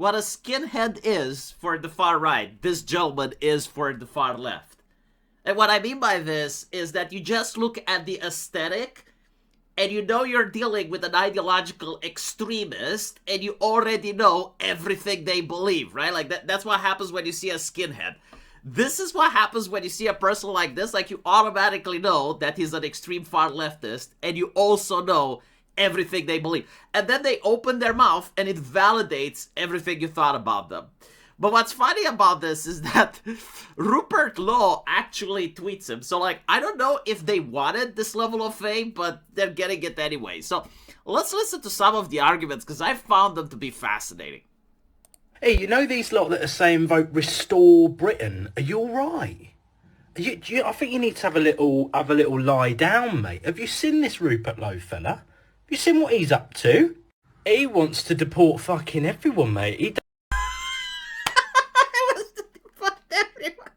what a skinhead is for the far right, this gentleman is for the far left. And what I mean by this is that you just look at the aesthetic and you know you're dealing with an ideological extremist and you already know everything they believe, right? Like that's what happens when you see a skinhead. This is what happens when you see a person like this. Like, you automatically know that he's an extreme far leftist, and you also know everything they believe. And then they open their mouth and it validates everything you thought about them. But what's funny about this is that Rupert Lowe actually tweets him. So, like, I don't know if they wanted this level of fame, but they're getting it anyway. So let's listen to some of the arguments, because I found them to be fascinating. Hey, you know these lot that are saying vote restore Britain? Are you all right? I think you need to have a little lie down, mate. Have you seen this Rupert Lowe fella? Have you seen what he's up to? He wants to deport fucking everyone, mate. He wants to deport everyone.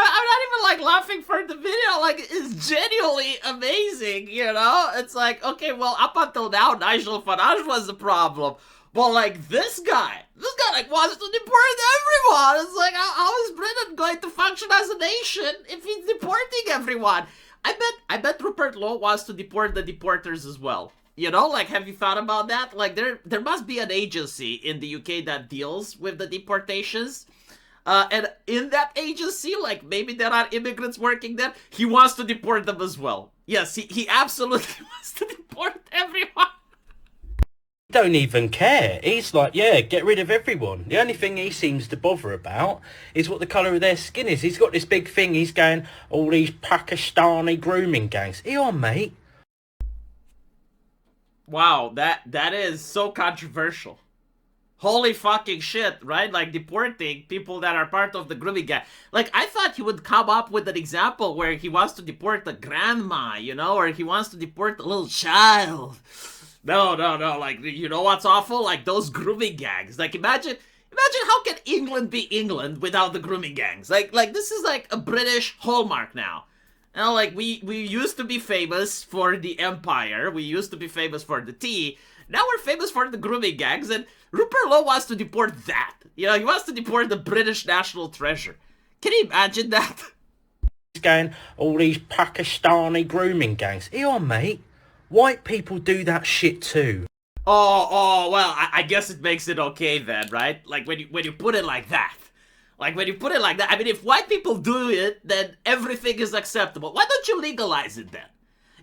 I'm not even like laughing for the video, like it's genuinely amazing, you know? It's like, okay, well, up until now, Nigel Farage was the problem. But like this guy like wants to deport everyone. It's like, how is Britain going to function as a nation if he's deporting everyone? I bet Rupert Lowe wants to deport the deporters as well. You know, like, have you thought about that? Like, there must be an agency in the UK that deals with the deportations. And in that agency, like, maybe there are immigrants working there. He wants to deport them as well. Yes, he absolutely wants to deport everyone. don't even care. He's like, yeah, get rid of everyone. The only thing he seems to bother about is what the colour of their skin is. He's got this big thing. He's going, all these Pakistani grooming gangs. Hey on, mate. Wow, that is so controversial. Holy fucking shit, right? Like, deporting people that are part of the grooming gang. Like, I thought he would come up with an example where he wants to deport a grandma, you know, or he wants to deport a little child. No. Like, you know what's awful? Like, those grooming gangs. Like, imagine how can England be England without the grooming gangs? Like this is like a British hallmark now. You know, like, we used to be famous for the Empire. We used to be famous for the tea. Now we're famous for the grooming gangs, and Rupert Lowe wants to deport that. You know, he wants to deport the British national treasure. Can you imagine that? He's going, all these Pakistani grooming gangs. Hey on, mate. White people do that shit too. Oh, well, I guess it makes it okay then, right? Like, when you put it like that. Like, when you put it like that, I mean, if white people do it, then everything is acceptable. Why don't you legalize it then?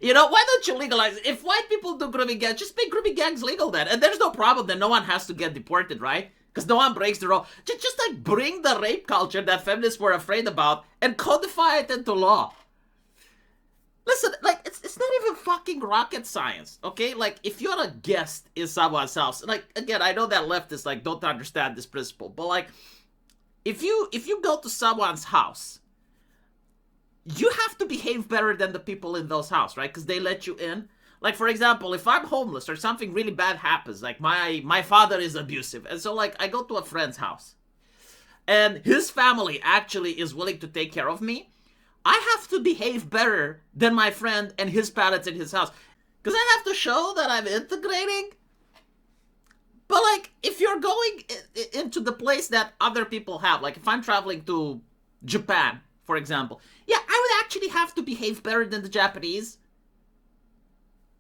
You know, why don't you legalize it? If white people do grooming gangs, just make grooming gangs legal then. And there's no problem that no one has to get deported, right? Because no one breaks the law. Just like, bring the rape culture that feminists were afraid about and codify it into law. Listen, like, it's not even fucking rocket science, okay? Like, if you're a guest in someone's house, like, again, I know that leftists, like, don't understand this principle, but, like, if you go to someone's house, you have to behave better than the people in those houses, right? Because they let you in. Like, for example, if I'm homeless or something really bad happens, like my father is abusive, and so, like, I go to a friend's house, and his family actually is willing to take care of me, I have to behave better than my friend and his parents in his house. Because I have to show that I'm integrating. But, like, if you're going into the place that other people have, like, if I'm traveling to Japan, for example, yeah, I would actually have to behave better than the Japanese.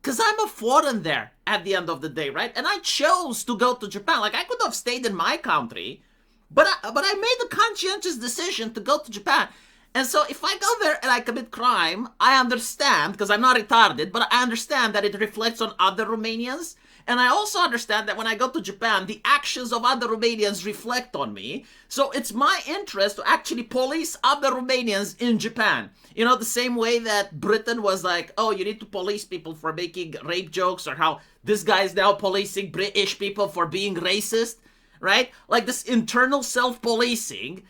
Because I'm a foreign there at the end of the day, right? And I chose to go to Japan. Like, I could have stayed in my country, but I made the conscientious decision to go to Japan. And so if I go there and I commit crime, I understand, because I'm not retarded, but I understand that it reflects on other Romanians. And I also understand that when I go to Japan, the actions of other Romanians reflect on me. So it's my interest to actually police other Romanians in Japan. You know, the same way that Britain was like, oh, you need to police people for making rape jokes, or how this guy is now policing British people for being racist, right? Like, this internal self-policing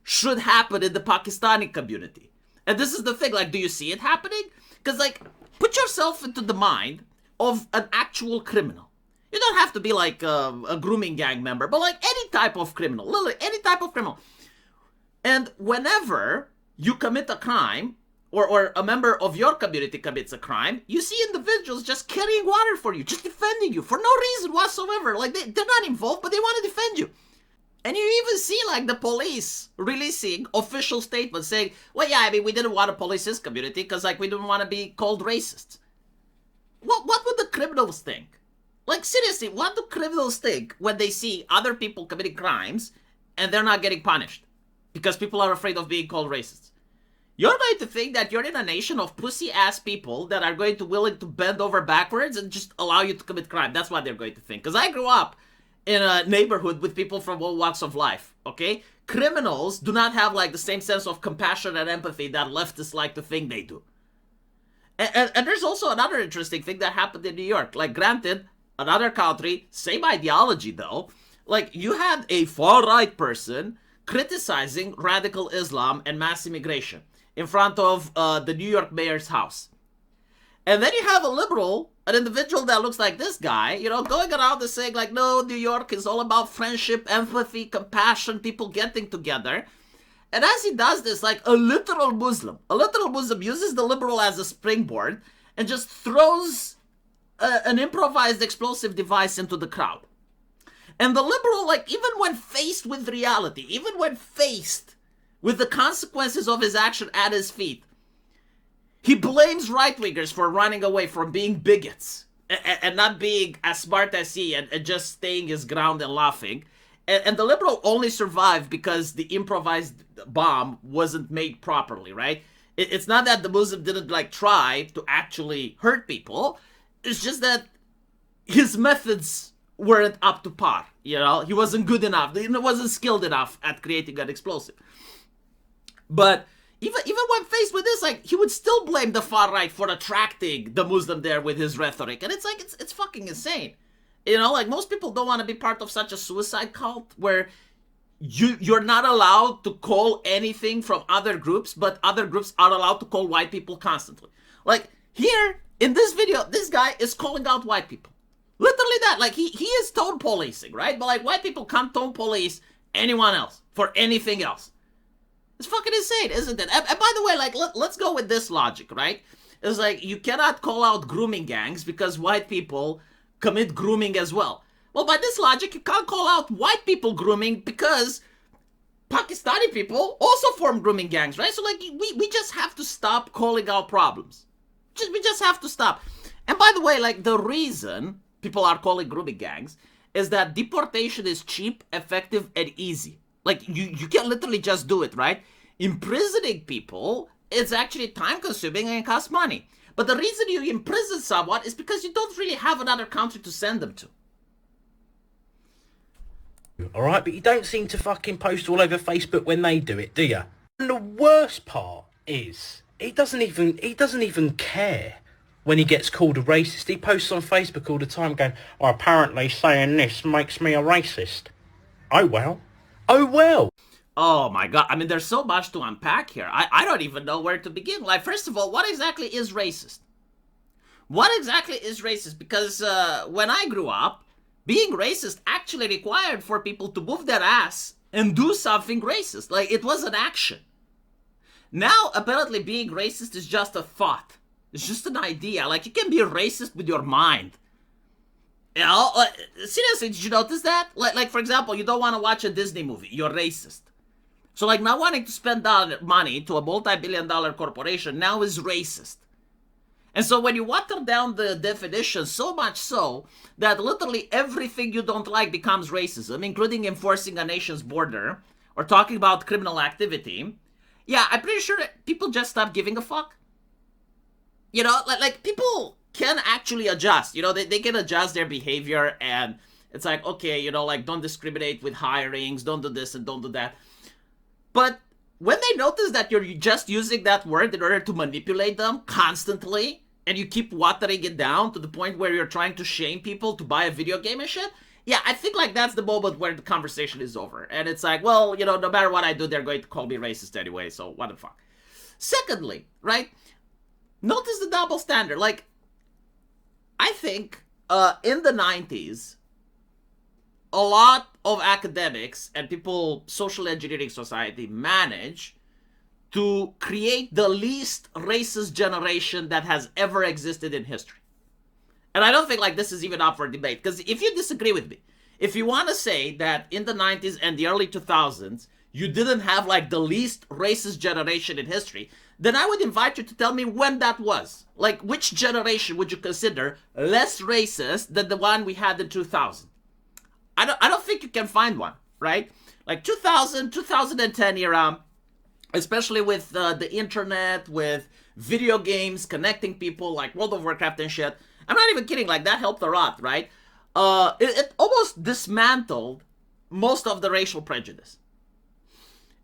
should happen in the Pakistani community. And this is the thing, like, do you see it happening? Because, like, put yourself into the mind of an actual criminal. You don't have to be like a grooming gang member, but like any type of criminal, literally any type of criminal. And whenever you commit a crime, or a member of your community commits a crime, you see individuals just carrying water for you, just defending you for no reason whatsoever. Like they're not involved, but they want to defend you. And you even see like the police releasing official statements saying, well, yeah, I mean, we didn't want to police this community because like we didn't want to be called racists. What would the criminals think? Like seriously, what do criminals think when they see other people committing crimes and they're not getting punished because people are afraid of being called racists? You're going to think that you're in a nation of pussy-ass people that are going to willing to bend over backwards and just allow you to commit crime. That's what they're going to think. Because I grew up in a neighborhood with people from all walks of life, okay? Criminals do not have, like, the same sense of compassion and empathy that leftists like to think they do. And there's also another interesting thing that happened in New York. Like, granted, another country, same ideology, though. Like, you had a far-right person criticizing radical Islam and mass immigration in front of the New York mayor's house. And then you have a liberal, an individual that looks like this guy, you know, going around and saying like, no, New York is all about friendship, empathy, compassion, people getting together. And as he does this, like a literal Muslim uses the liberal as a springboard and just throws an improvised explosive device into the crowd. And the liberal, like, even when faced with reality, even when faced with the consequences of his action at his feet, he blames right-wingers for running away from being bigots and not being as smart as he and just staying his ground and laughing. And the liberal only survived because the improvised bomb wasn't made properly, right? It's not that the Muslim didn't, like, try to actually hurt people. It's just that his methods weren't up to par, you know? He wasn't good enough. He wasn't skilled enough at creating an explosive. But even when faced with this, like, he would still blame the far right for attracting the Muslim there with his rhetoric. And it's like, it's fucking insane. You know, like, most people don't want to be part of such a suicide cult where you're not allowed to call anything from other groups, but other groups are allowed to call white people constantly. Like, here, in this video, this guy is calling out white people. Literally that. Like, he is tone policing, right? But, like, white people can't tone police anyone else for anything else. It's fucking insane, isn't it? And by the way, like, let's go with this logic, right? It's like, you cannot call out grooming gangs because white people commit grooming as well. Well, by this logic, you can't call out white people grooming because Pakistani people also form grooming gangs, right? So, like, we just have to stop calling out problems. We just have to stop. And by the way, like, the reason people are calling grooming gangs is that deportation is cheap, effective, and easy. Like, you can literally just do it, right? Imprisoning people is actually time-consuming and costs money. But the reason you imprison someone is because you don't really have another country to send them to. Alright, but you don't seem to fucking post all over Facebook when they do it, do you? And the worst part is, he doesn't even care when he gets called a racist. He posts on Facebook all the time going, oh, apparently saying this makes me a racist. Oh well. Oh well. Oh my god, I mean, there's so much to unpack here. I don't even know where to begin. Like, first of all, what exactly is racist? What exactly is racist? Because when I grew up, being racist actually required for people to move their ass and do something racist. Like, it was an action. Now, apparently, being racist is just a thought. It's just an idea. Like, you can be racist with your mind. You know, seriously, did you notice that? Like, for example, you don't want to watch a Disney movie. You're racist. So, like, not wanting to spend money to a multi-billion-dollar corporation now is racist. And so when you water down the definition so much so that literally everything you don't like becomes racism, including enforcing a nation's border or talking about criminal activity, yeah, I'm pretty sure that people just stop giving a fuck. You know, like people can actually adjust. You know, they can adjust their behavior, and it's like, okay, you know, like, don't discriminate with hirings, don't do this and don't do that. But when they notice that you're just using that word in order to manipulate them constantly, and you keep watering it down to the point where you're trying to shame people to buy a video game and shit, yeah, I think, like, that's the moment where the conversation is over. And it's like, well, you know, no matter what I do, they're going to call me racist anyway, so what the fuck. Secondly, right, notice the double standard. Like, I think in the 90s, a lot of academics and people, social engineering society, manage to create the least racist generation that has ever existed in history. And I don't think like this is even up for debate, because if you disagree with me, if you want to say that in the 90s and the early 2000s, you didn't have like the least racist generation in history, then I would invite you to tell me when that was. Like, which generation would you consider less racist than the one we had in 2000? I don't think you can find one, right? Like 2000, 2010 era, especially with the internet, with video games connecting people like World of Warcraft and shit. I'm not even kidding, like that helped a lot, right? It almost dismantled most of the racial prejudice.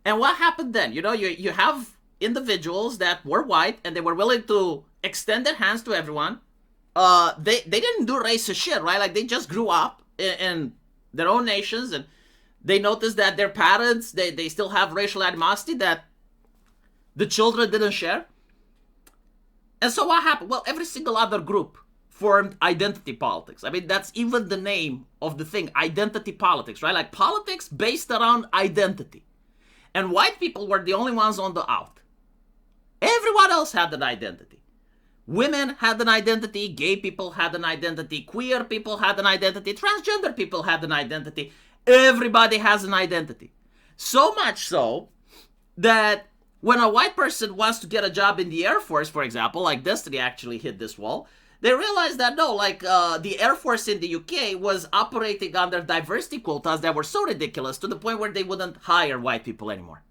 And what happened then? You know, you have individuals that were white and they were willing to extend their hands to everyone. They didn't do racist shit, right? Like they just grew up in their own nations, and they noticed that their parents, they still have racial animosity that the children didn't share. And so what happened? Well, every single other group formed identity politics. I mean, that's even the name of the thing, identity politics, right? Like politics based around identity. And white people were the only ones on the out. Everyone else had an identity. Women had an identity, gay people had an identity, queer people had an identity, transgender people had an identity. Everybody has an identity. So much so that when a white person wants to get a job in the Air Force, for example, like Destiny actually hit this wall, they realized that no, like the Air Force in the UK was operating under diversity quotas that were so ridiculous to the point where they wouldn't hire white people anymore.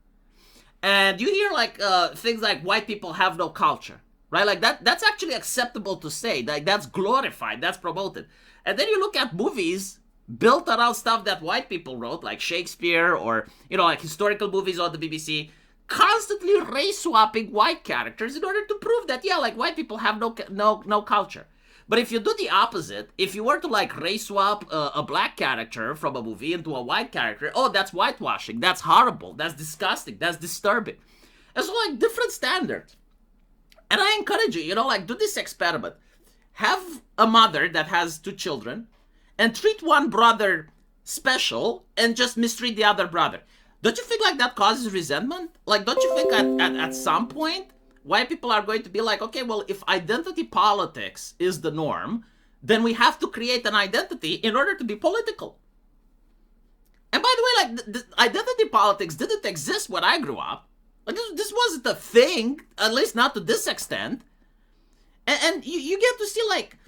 And you hear like things like white people have no culture, right? Like that's actually acceptable to say. Like that's glorified, that's promoted. And then you look at movies built around stuff that white people wrote, like Shakespeare or, you know, like historical movies on the BBC, constantly race swapping white characters in order to prove that, yeah, like white people have no culture. But if you do the opposite, if you were to like race swap a black character from a movie into a white character, oh, that's whitewashing, that's horrible, that's disgusting, that's disturbing. And so like different standards. And I encourage you, you know, like do this experiment. Have a mother that has 2 children and treat one brother special and just mistreat the other brother. Don't you think like that causes resentment? Like, don't you think at some point, white people are going to be like, okay, well, if identity politics is the norm, then we have to create an identity in order to be political. And by the way, like, the identity politics didn't exist when I grew up. Like, this wasn't a thing, at least not to this extent. And you get to see, like,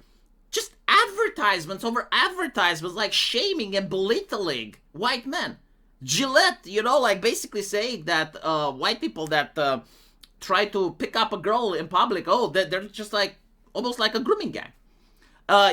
just advertisements over advertisements, like shaming and belittling white men. Gillette, you know, like basically saying that white people that try to pick up a girl in public, oh, they're just like almost like a grooming gang.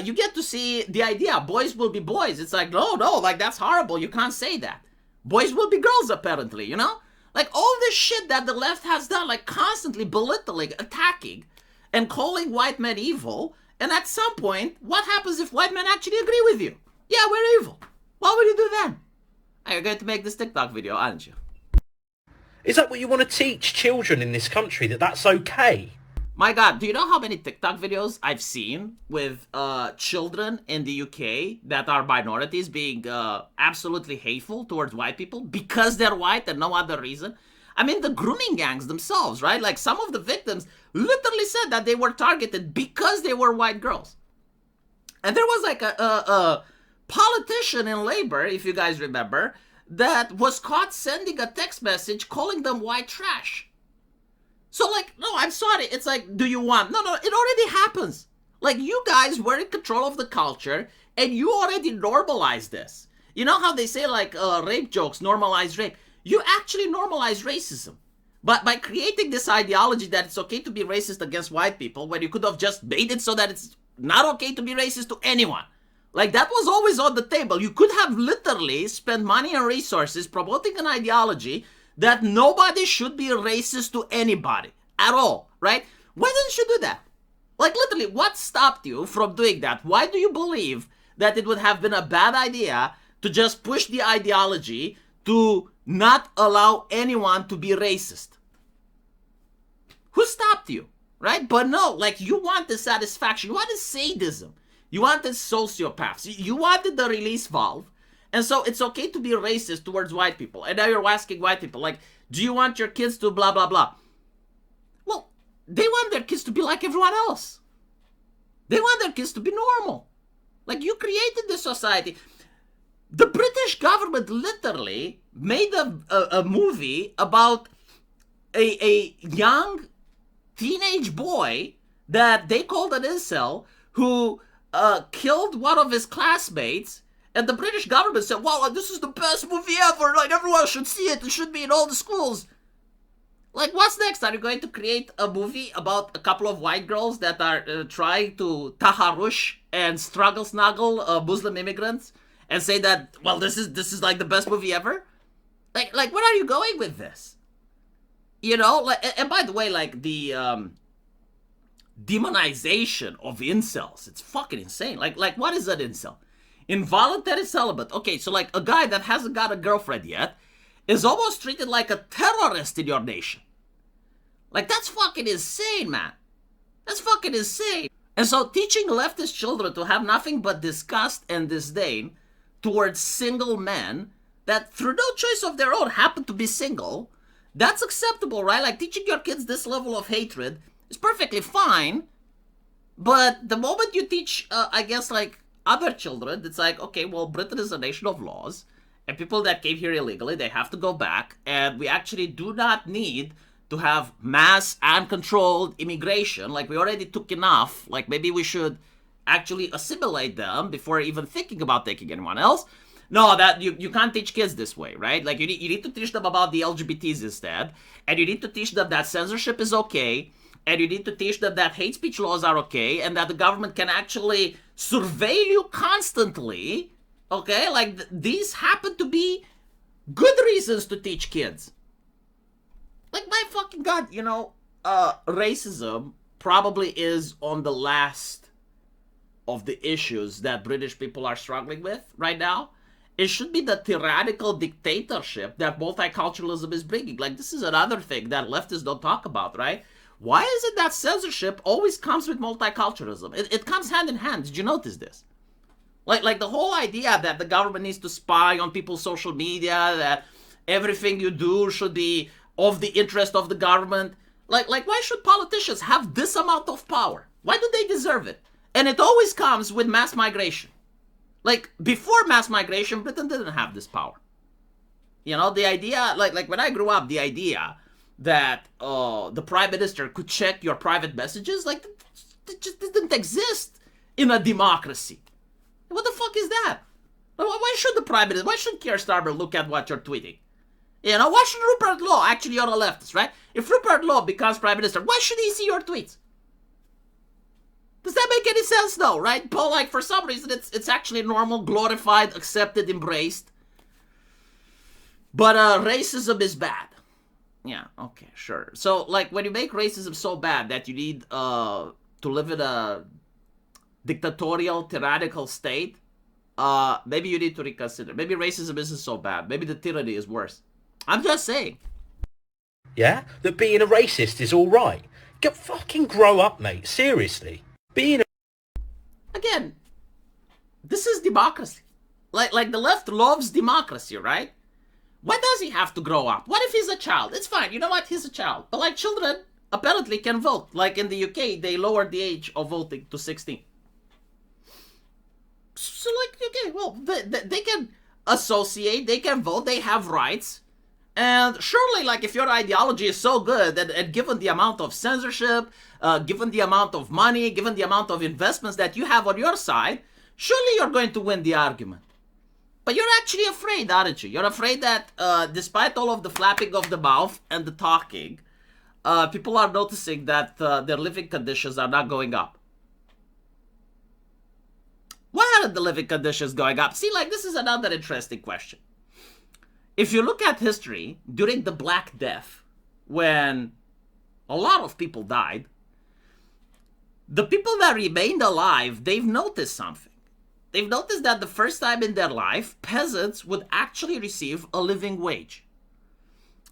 You get to see the idea, boys will be boys. It's like, no, like that's horrible. You can't say that. Boys will be girls, apparently, you know? Like all this shit that the left has done, like constantly belittling, attacking, and calling white men evil. And at some point, what happens if white men actually agree with you? Yeah, we're evil. What would you do then? You're going to make this TikTok video, aren't you? Is that what you want to teach children in this country, that that's okay? My God, do you know how many TikTok videos I've seen with children in the UK that are minorities being absolutely hateful towards white people because they're white and no other reason? I mean, the grooming gangs themselves, right? Like some of the victims literally said that they were targeted because they were white girls. And there was like a politician in Labour, if you guys remember, that was caught sending a text message calling them white trash. So like, no, I'm sorry. It's like, do you want? No, it already happens. Like you guys were in control of the culture and you already normalized this. You know how they say like rape jokes normalize rape? You actually normalize racism. But by creating this ideology that it's okay to be racist against white people when you could have just made it so that it's not okay to be racist to anyone. Like that was always on the table. You could have literally spent money and resources promoting an ideology that nobody should be racist to anybody at all, right? Why didn't you do that? Like literally, what stopped you from doing that? Why do you believe that it would have been a bad idea to just push the ideology to not allow anyone to be racist? Who stopped you, right? But no, like you want the satisfaction, you want the sadism. You wanted sociopaths. You wanted the release valve. And so it's okay to be racist towards white people. And now you're asking white people, like, do you want your kids to blah, blah, blah? Well, they want their kids to be like everyone else. They want their kids to be normal. Like, you created this society. The British government literally made a movie about a young teenage boy that they called an incel who killed one of his classmates, and the British government said, wow, this is the best movie ever, like everyone should see it, it should be in all the schools. Like, what's next? Are you going to create a movie about a couple of white girls that are trying to taharush and struggle snuggle Muslim immigrants and say that, well, this is like the best movie ever? Like where are you going with this? You know, like, and by the way, like the demonization of incels, it's fucking insane. Like what is an incel? Involuntary celibate. Okay, so like a guy that hasn't got a girlfriend yet is almost treated like a terrorist in your nation. Like, that's fucking insane, man. That's fucking insane. And so teaching leftist children to have nothing but disgust and disdain towards single men that through no choice of their own happen to be single, that's acceptable, right? Like, teaching your kids this level of hatred is perfectly fine. But the moment you teach, I guess, like, other children, it's like, okay, well, Britain is a nation of laws, and people that came here illegally, they have to go back, and we actually do not need to have mass and controlled immigration. Like, we already took enough. Like, maybe we should actually assimilate them before even thinking about taking anyone else. No, that you can't teach kids this way, right? Like, you need to teach them about the LGBTs instead, and you need to teach them that censorship is okay, and you need to teach them that hate speech laws are okay, and that the government can actually surveil you constantly, okay? Like, these happen to be good reasons to teach kids. Like, my fucking God, you know, racism probably is on the last of the issues that British people are struggling with right now. It should be the tyrannical dictatorship that multiculturalism is bringing. Like, this is another thing that leftists don't talk about, right? Why is it that censorship always comes with multiculturalism? It comes hand in hand. Did you notice this? Like the whole idea that the government needs to spy on people's social media, that everything you do should be of the interest of the government. Like why should politicians have this amount of power? Why do they deserve it? And it always comes with mass migration. Like, before mass migration, Britain didn't have this power. You know, the idea, like when I grew up, the idea that the prime minister could check your private messages, like, it just didn't exist in a democracy. What the fuck is that? Why should the prime minister, why should Keir Starmer look at what you're tweeting? You know, why should Rupert Lowe, actually you're a leftist, right? If Rupert Lowe becomes prime minister, why should he see your tweets? Does that make any sense? No, right? But like, for some reason, it's actually normal, glorified, accepted, embraced. But racism is bad. Yeah, okay, sure. So, like, when you make racism so bad that you need to live in a dictatorial, tyrannical state, maybe you need to reconsider. Maybe racism isn't so bad. Maybe the tyranny is worse. I'm just saying. Yeah? That being a racist is all right. Fucking grow up, mate. Seriously. Again, this is democracy. Like the left loves democracy, right? Why does he have to grow up? What if he's a child? It's fine. You know what? He's a child. But like, children apparently can vote. Like in the UK, they lowered the age of voting to 16. So like, okay, well, they can associate, they can vote, they have rights. And surely, like, if your ideology is so good, and given the amount of censorship, given the amount of money, given the amount of investments that you have on your side, surely you're going to win the argument. But you're actually afraid, aren't you? You're afraid that despite all of the flapping of the mouth and the talking, people are noticing that their living conditions are not going up. Why aren't the living conditions going up? See, like, this is another interesting question. If you look at history, during the Black Death, when a lot of people died, the people that remained alive, they've noticed something. They've noticed that the first time in their life, peasants would actually receive a living wage.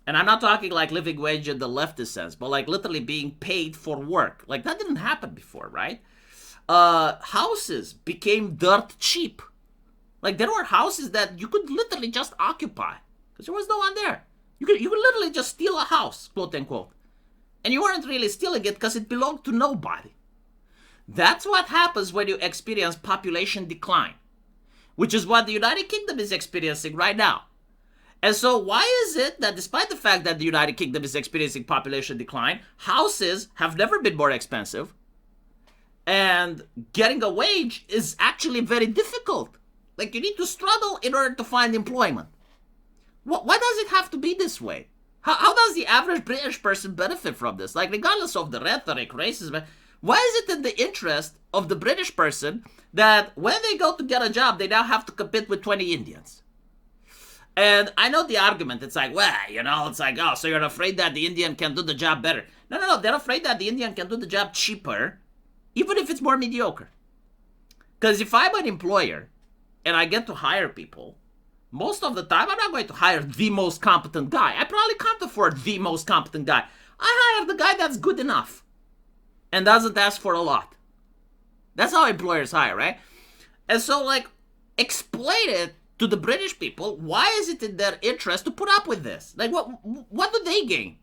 And I'm not talking like living wage in the leftist sense, but like literally being paid for work. Like, that didn't happen before, right? houses became dirt cheap. Like, there were houses that you could literally just occupy because there was no one there. You could literally just steal a house, quote unquote. And you weren't really stealing it because it belonged to nobody. That's what happens when you experience population decline, which is what the United Kingdom is experiencing right now. And so why is it that despite the fact that the United Kingdom is experiencing population decline, houses have never been more expensive, and getting a wage is actually very difficult? Like, you need to struggle in order to find employment. Why does it have to be this way? How does the average British person benefit from this? Like, regardless of the rhetoric, racism, why is it in the interest of the British person that when they go to get a job, they now have to compete with 20 Indians? And I know the argument. It's like, well, it's like, oh, so you're afraid that the Indian can do the job better. No. They're afraid that the Indian can do the job cheaper, even if it's more mediocre. Because if I'm an employer and I get to hire people, most of the time I'm not going to hire the most competent guy. I probably can't afford the most competent guy. I hire the guy that's good enough and doesn't ask for a lot. That's how employers hire, right? And so, like, explain it to the British people. Why is it in their interest to put up with this? Like, what do they gain?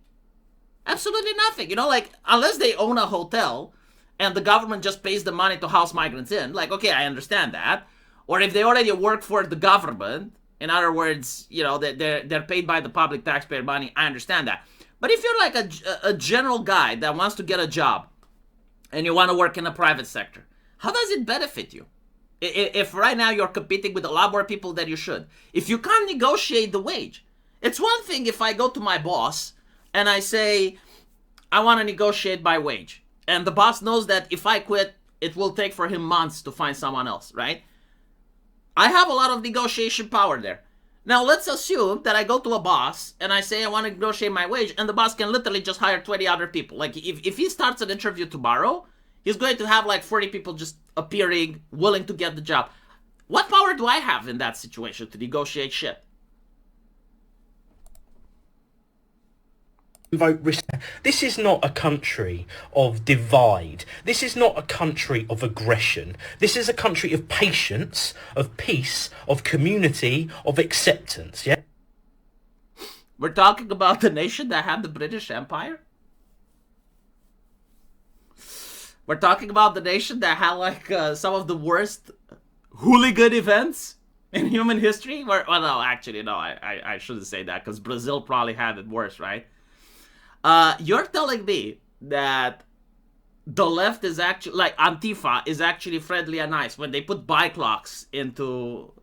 Absolutely nothing. Like, unless they own a hotel and the government just pays the money to house migrants in, like, okay, I understand that. Or if they already work for the government, in other words, they're paid by the public taxpayer money, I understand that. But if you're like a general guy that wants to get a job and you want to work in the private sector, how does it benefit you? If right now you're competing with a lot more people than you should, if you can't negotiate the wage, it's one thing if I go to my boss and I say, I want to negotiate my wage. And the boss knows that if I quit, it will take for him months to find someone else, right? I have a lot of negotiation power there. Now, let's assume that I go to a boss and I say I want to negotiate my wage, and the boss can literally just hire 20 other people. Like, if he starts an interview tomorrow, he's going to have like 40 people just appearing, willing to get the job. What power do I have in that situation to negotiate shit? This is not a country of divide. This is not a country of aggression. This is a country of patience, of peace, of community, of acceptance, yeah? We're talking about the nation that had the British Empire? We're talking about the nation that had like some of the worst hooligan events in human history? No, I shouldn't say that because Brazil probably had it worse, right? You're telling me that the left is actually, like, Antifa is actually friendly and nice when they put bike locks into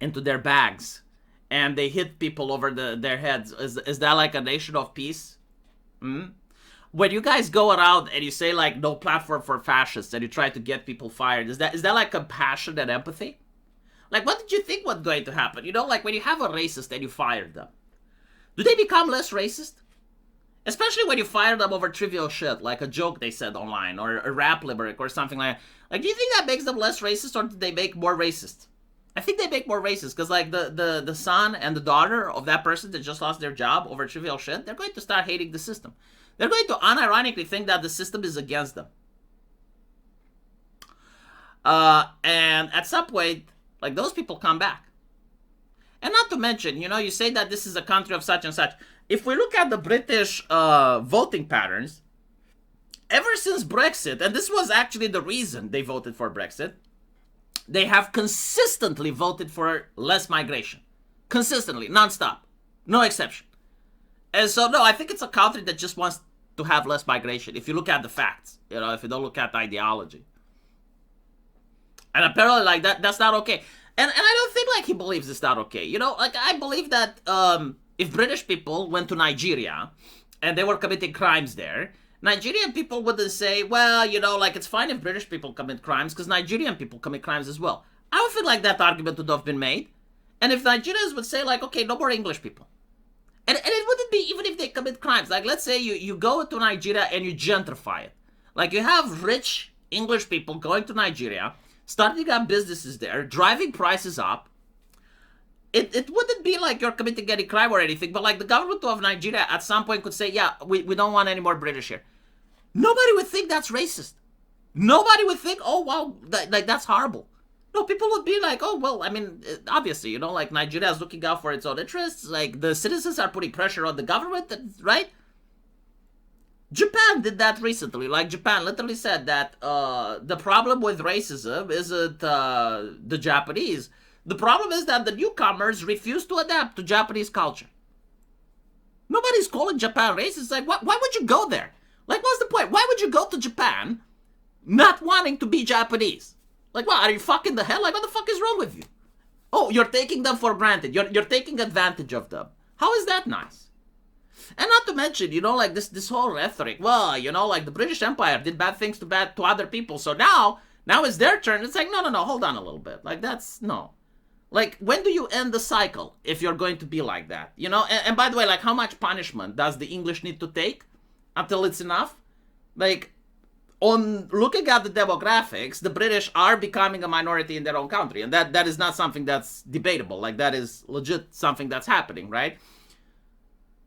their bags and they hit people over their heads. Is that like a nation of peace? When you guys go around and you say like no platform for fascists and you try to get people fired, is that like compassion and empathy? Like, what did you think was going to happen? Like when you have a racist and you fire them, do they become less racist? Especially when you fire them over trivial shit, like a joke they said online, or a rap limerick, or something like that. Like, do you think that makes them less racist, or do they make more racist? I think they make more racist, because like the son and the daughter of that person that just lost their job over trivial shit, they're going to start hating the system. They're going to unironically think that the system is against them. And at some point, like, those people come back. And not to mention, you say that this is a country of such and such. If we look at the British voting patterns, ever since Brexit, and this was actually the reason they voted for Brexit, they have consistently voted for less migration. Consistently, non-stop. No exception. And so, no, I think it's a country that just wants to have less migration. If you look at the facts, if you don't look at the ideology. And apparently, like, that's not okay. And I don't think, like, he believes it's not okay. Like, I believe that if British people went to Nigeria and they were committing crimes there, Nigerian people wouldn't say, well, like, it's fine if British people commit crimes because Nigerian people commit crimes as well. I don't feel like that argument would have been made. And if Nigerians would say, like, okay, no more English people. And it wouldn't be even if they commit crimes. Like, let's say you go to Nigeria and you gentrify it. Like, you have rich English people going to Nigeria, starting up businesses there, driving prices up. It wouldn't be like you're committing any crime or anything, but like the government of Nigeria at some point could say, yeah, we don't want any more British here. nobody would think that's racist. Nobody would think, oh, wow, that's horrible. No, people would be like, oh, well, I mean, obviously, you know, like Nigeria is looking out for its own interests. Like the citizens are putting pressure on the government, right? Japan did that recently. Like Japan literally said that the problem with racism isn't the Japanese. The problem is that the newcomers refuse to adapt to Japanese culture. Nobody's calling Japan racist. Like, why would you go there? Like, what's the point? Why would you go to Japan not wanting to be Japanese? Like, what, are you fucking the hell? Like, what the fuck is wrong with you? Oh, you're taking them for granted. You're taking advantage of them. How is that nice? And not to mention, you know, like this whole rhetoric. Well, you know, like the British Empire did bad things to other people. So now it's their turn. It's like, no, hold on a little bit. Like, that's, no. Like, when do you end the cycle if you're going to be like that? You know, and by the way, like, how much punishment does the English need to take until it's enough? Like, on looking at the demographics, the British are becoming a minority in their own country. And that is not something that's debatable. Like, that is legit something that's happening, right?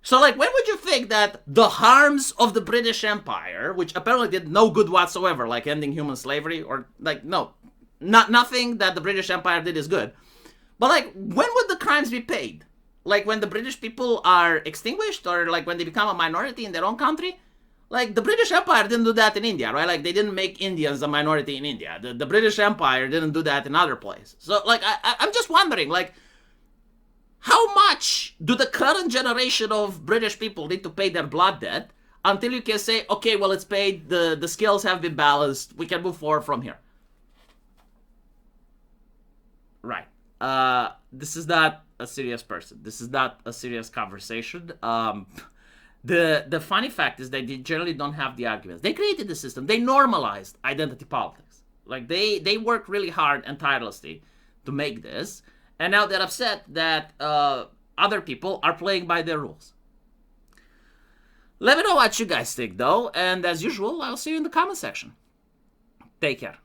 So, like, when would you think that the harms of the British Empire, which apparently did no good whatsoever, like ending human slavery, or, like, no, nothing that the British Empire did is good. But, like, when would the crimes be paid? Like, when the British people are extinguished, or, like, when they become a minority in their own country? Like, the British Empire didn't do that in India, right? Like, they didn't make Indians a minority in India. The British Empire didn't do that in other places. So, like, I'm just wondering, like, how much do the current generation of British people need to pay their blood debt until you can say, okay, well, it's paid, the scales have been balanced, we can move forward from here? Right. This is not a serious person. This is not a serious conversation. The funny fact is that they generally don't have the arguments. They created the system. They normalized identity politics. Like, they worked really hard and tirelessly to make this. And now they're upset that other people are playing by their rules. Let me know what you guys think, though. And as usual, I'll see you in the comment section. Take care.